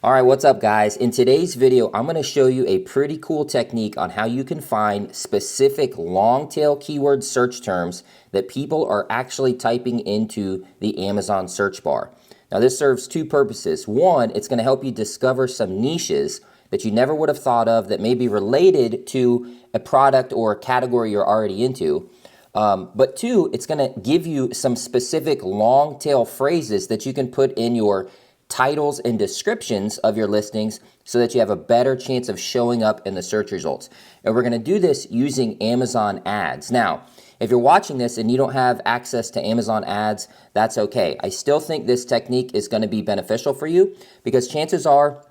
All right, what's up guys? In today's video, I'm going to show you a pretty cool technique on how you can find specific long tail keyword search terms that people are actually typing into the Amazon search bar. Now this serves two purposes. One, it's going to help you discover some niches that you never would have thought of that may be related to a product or a category you're already into. But two, it's going to give you some specific long tail phrases that you can put in your titles and descriptions of your listings so that you have a better chance of showing up in the search results. And we're going to do this using Amazon ads. Now, if you're watching this and you don't have access to Amazon ads, that's okay. I still think this technique is going to be beneficial for you because chances are,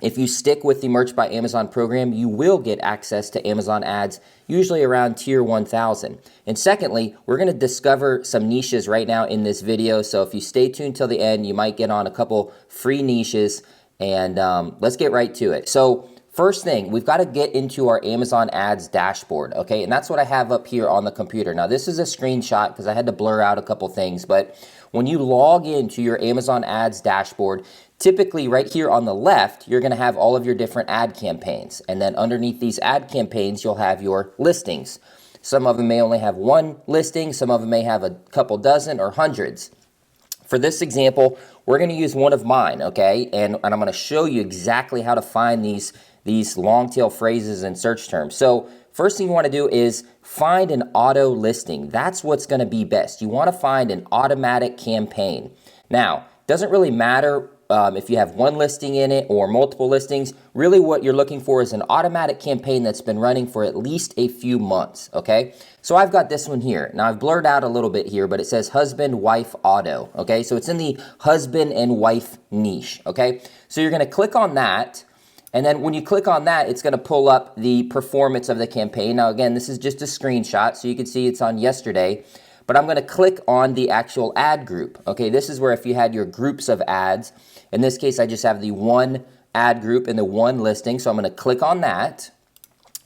if you stick with the Merch by Amazon program, you will get access to Amazon ads, usually around tier 1000. And secondly, we're going to discover some niches right now in this video. So if you stay tuned till the end, you might get on a couple free niches. And let's get right to it. So first thing, we've got to get into our Amazon ads dashboard, okay? And that's what I have up here on the computer. Now this is a screenshot because I had to blur out a couple things, but when you log into your Amazon ads dashboard, typically right here on the left, you're going to have all of your different ad campaigns. And then underneath these ad campaigns, you'll have your listings. Some of them may only have one listing. Some of them may have a couple dozen or hundreds. For this example, we're going to use one of mine, okay? And I'm going to show you exactly how to find these long tail phrases and search terms. So first thing you want to do is find an auto listing. That's what's going to be best. You want to find an automatic campaign. Now, it doesn't really matter if you have one listing in it or multiple listings. Really what you're looking for is an automatic campaign that's been running for at least a few months, okay? So I've got this one here. Now I've blurred out a little bit here, but it says husband, wife, auto, okay? So it's in the husband and wife niche, okay? So you're gonna click on that, and then when you click on that, it's gonna pull up the performance of the campaign. Now again, this is just a screenshot, so you can see it's on yesterday, but I'm gonna click on the actual ad group, okay? This is where if you had your groups of ads, in this case, I just have the one ad group and the one listing, so I'm gonna click on that.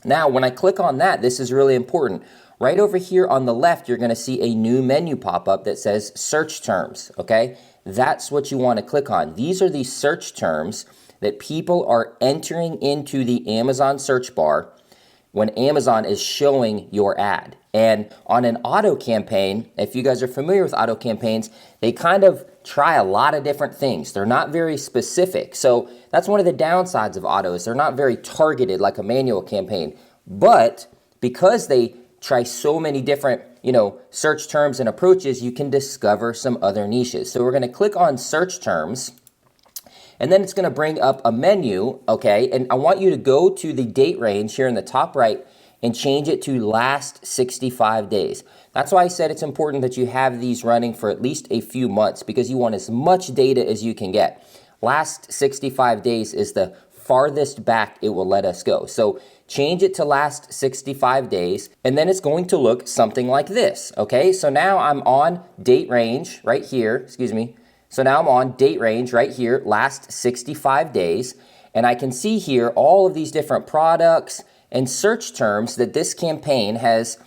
Now, when I click on that, this is really important. Right over here on the left, you're gonna see a new menu pop up that says search terms, okay? That's what you wanna click on. These are the search terms that people are entering into the Amazon search bar when Amazon is showing your ad. And on an auto campaign, if you guys are familiar with auto campaigns, they kind of try a lot of different things. They're not very specific. So that's one of the downsides of autos. They're not very targeted like a manual campaign. But because they try so many different, search terms and approaches, you can discover some other niches. So we're gonna click on search terms, and then it's gonna bring up a menu, okay? And I want you to go to the date range here in the top right and change it to last 65 days. That's why I said it's important that you have these running for at least a few months because you want as much data as you can get. Last 65 days is the farthest back it will let us go. So change it to last 65 days, and then it's going to look something like this, okay? So now I'm on date range right here, So now I'm on date range right here, last 65 days, and I can see here all of these different products and search terms that this campaign has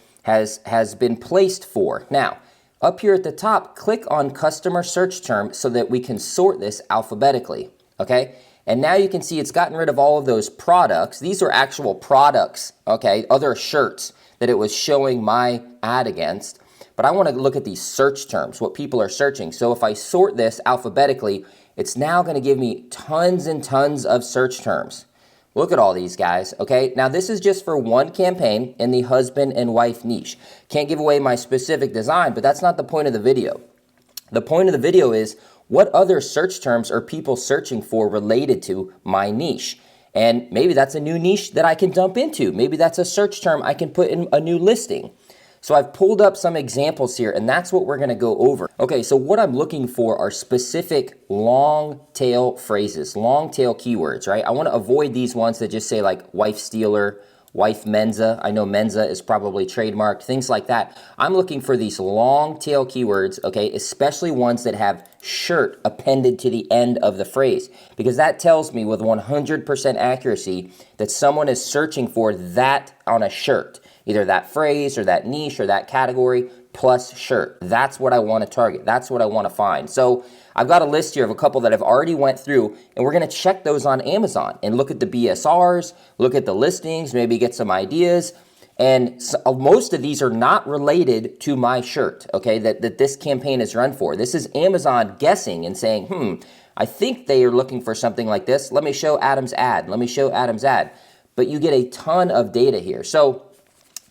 been placed for. Now, up here at the top, click on customer search term so that we can sort this alphabetically, okay? And now you can see it's gotten rid of all of those products. These are actual products, okay? Other shirts that it was showing my ad against. But I want to look at these search terms, what people are searching. So if I sort this alphabetically, it's now going to give me tons and tons of search terms. Look at all these guys, okay? Now this is just for one campaign in the husband and wife niche. Can't give away my specific design, but that's not the point of the video. The point of the video is what other search terms are people searching for related to my niche? And maybe that's a new niche that I can dump into. Maybe that's a search term I can put in a new listing. So I've pulled up some examples here, and that's what we're gonna go over. Okay, so what I'm looking for are specific long tail phrases, long tail keywords, right? I wanna avoid these ones that just say like wife stealer, wife Menza. I know Menza is probably trademarked, things like that. I'm looking for these long tail keywords, okay, especially ones that have shirt appended to the end of the phrase, because that tells me with 100% accuracy that someone is searching for that on a shirt. Either that phrase or that niche or that category, plus shirt. That's what I want to target. That's what I want to find. So I've got a list here of a couple that I've already went through, and we're going to check those on Amazon and look at the BSRs, look at the listings, maybe get some ideas. And so, most of these are not related to my shirt, okay, that this campaign is run for. This is Amazon guessing and saying, I think they are looking for something like this. Let me show Adam's ad. Let me show Adam's ad. But you get a ton of data here. So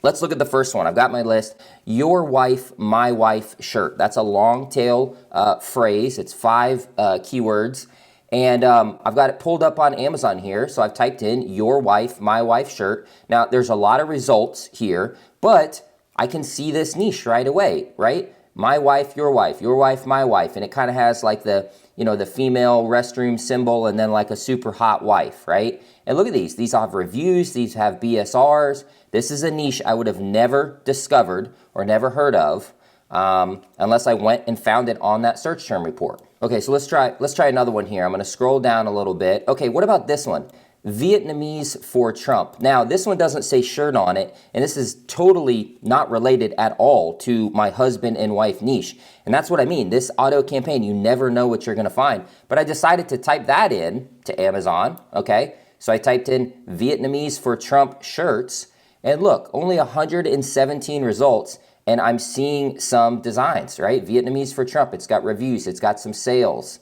let's look at the first one. I've got my list. Your wife, my wife shirt. That's a long tail phrase. It's 5 keywords. And I've got it pulled up on Amazon here. So I've typed in your wife, my wife shirt. Now there's a lot of results here, but I can see this niche right away, right? My wife, my wife. And it kind of has like the, the female restroom symbol and then like a super hot wife, right? And look at these. These have reviews. These have BSRs. This is a niche I would have never discovered or never heard of unless I went and found it on that search term report. Okay, so let's try another one here. I'm going to scroll down a little bit. Okay, what about this one? Vietnamese for Trump. Now, this one doesn't say shirt on it, and this is totally not related at all to my husband and wife niche. And that's what I mean. This auto campaign, you never know what you're going to find. But I decided to type that in to Amazon, okay? So I typed in Vietnamese for Trump shirts, and look, only 117 results, and I'm seeing some designs, right? Vietnamese for Trump. It's got reviews. It's got some sales.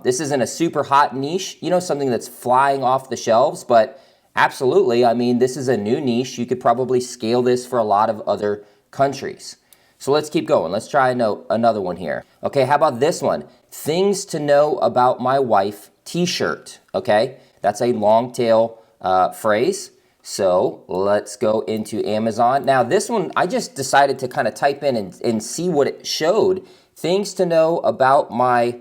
This isn't a super hot niche, something that's flying off the shelves, but absolutely, I mean, this is a new niche. You could probably scale this for a lot of other countries. So let's keep going. Let's try another one here. Okay, how about this one? Things to know about my wife t-shirt, okay? That's a long tail phrase. So let's go into Amazon. Now this one, I just decided to kind of type in and see what it showed. Things to know about my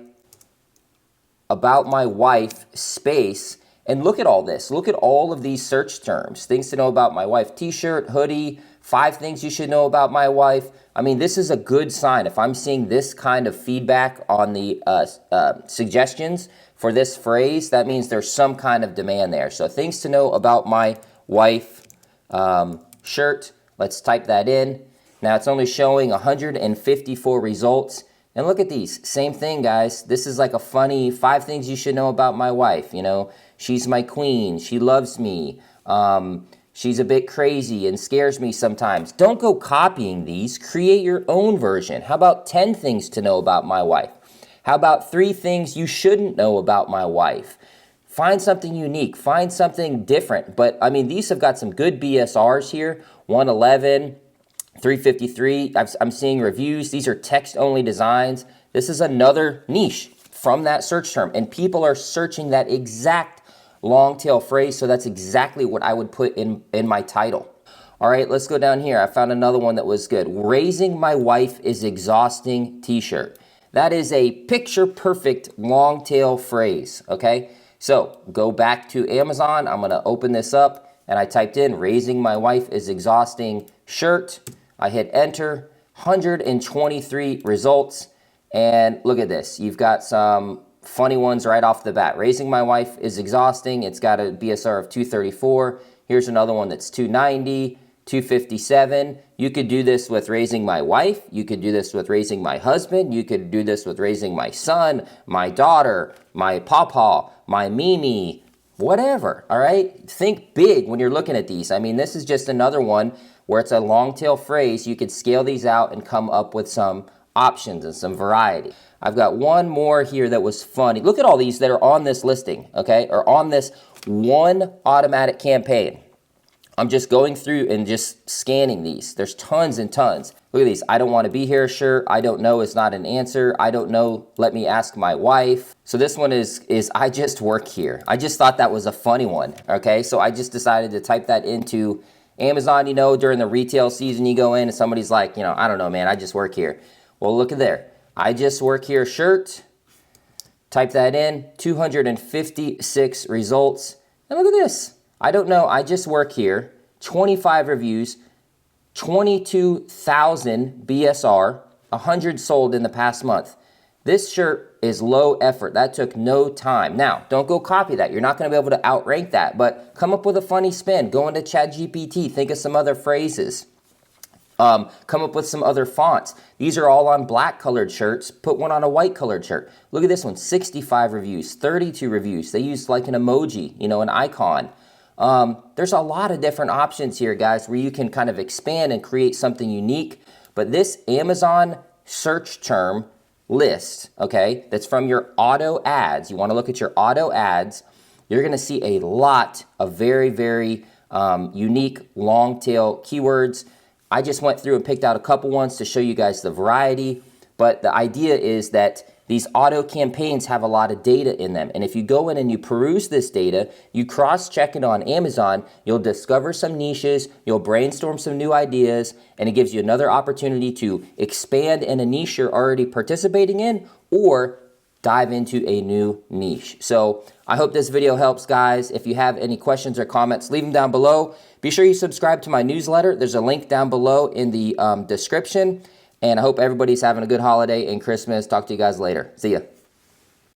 wife space, and look at all this. Look at all of these search terms. Things to know about my wife t-shirt, hoodie, 5 things you should know about my wife. I mean, this is a good sign. If I'm seeing this kind of feedback on the suggestions for this phrase, that means there's some kind of demand there. So things to know about my wife shirt. Let's type that in. Now it's only showing 154 results. And look at these. Same thing, guys. This is like a funny 5 things you should know about my wife. She's my queen. She loves me. She's a bit crazy and scares me sometimes. Don't go copying these. Create your own version. How about 10 things to know about my wife? How about 3 things you shouldn't know about my wife? Find something unique. Find something different. But, I mean, these have got some good BSRs here. 111. 353, I'm seeing reviews. These are text-only designs. This is another niche from that search term, and people are searching that exact long tail phrase, so that's exactly what I would put in my title. All right, let's go down here. I found another one that was good. Raising my wife is exhausting t-shirt. That is a picture-perfect long tail phrase, okay? So go back to Amazon. I'm going to open this up, and I typed in raising my wife is exhausting shirt. I hit enter, 123 results, and look at this. You've got some funny ones right off the bat. Raising my wife is exhausting. It's got a BSR of 234. Here's another one that's 290, 257. You could do this with raising my wife. You could do this with raising my husband. You could do this with raising my son, my daughter, my pawpaw, my Mimi, whatever, all right? Think big when you're looking at these. I mean, this is just another one where it's a long tail phrase. You could scale these out and come up with some options and some variety. I've got one more here that was funny. Look at all these that are on this listing, okay, or on this one automatic campaign. I'm just going through and just scanning these. There's tons and tons. Look at these. I don't want to be here shirt. I don't know is not an answer. I don't know. Let me ask my wife. So this one is I just work here. I just thought that was a funny one, okay? So I just decided to type that into Amazon. During the retail season, you go in and somebody's like, I don't know, man, I just work here. Well, look at there. I just work here shirt. Type that in, 256 results. And look at this. I don't know, I just work here. 25 reviews, 22,000 BSR, 100 sold in the past month. This shirt is low effort. That took no time. Now, don't go copy that. You're not going to be able to outrank that, but come up with a funny spin. Go into ChatGPT. Think of some other phrases. Come up with some other fonts. These are all on black colored shirts. Put one on a white colored shirt. Look at this one, 65 reviews, 32 reviews. They used like an emoji, you know, an icon. There's a lot of different options here, guys, where you can kind of expand and create something unique. But this Amazon search term list, okay, that's from your auto ads. You want to look at your auto ads. You're going to see a lot of very, very unique long tail keywords. I just went through and picked out a couple ones to show you guys the variety, but the idea is that these auto campaigns have a lot of data in them. And if you go in and you peruse this data, you cross-check it on Amazon, you'll discover some niches, you'll brainstorm some new ideas, and it gives you another opportunity to expand in a niche you're already participating in or dive into a new niche. So I hope this video helps, guys. If you have any questions or comments, leave them down below. Be sure you subscribe to my newsletter. There's a link down below in the description. And I hope everybody's having a good holiday and Christmas. Talk to you guys later. See ya.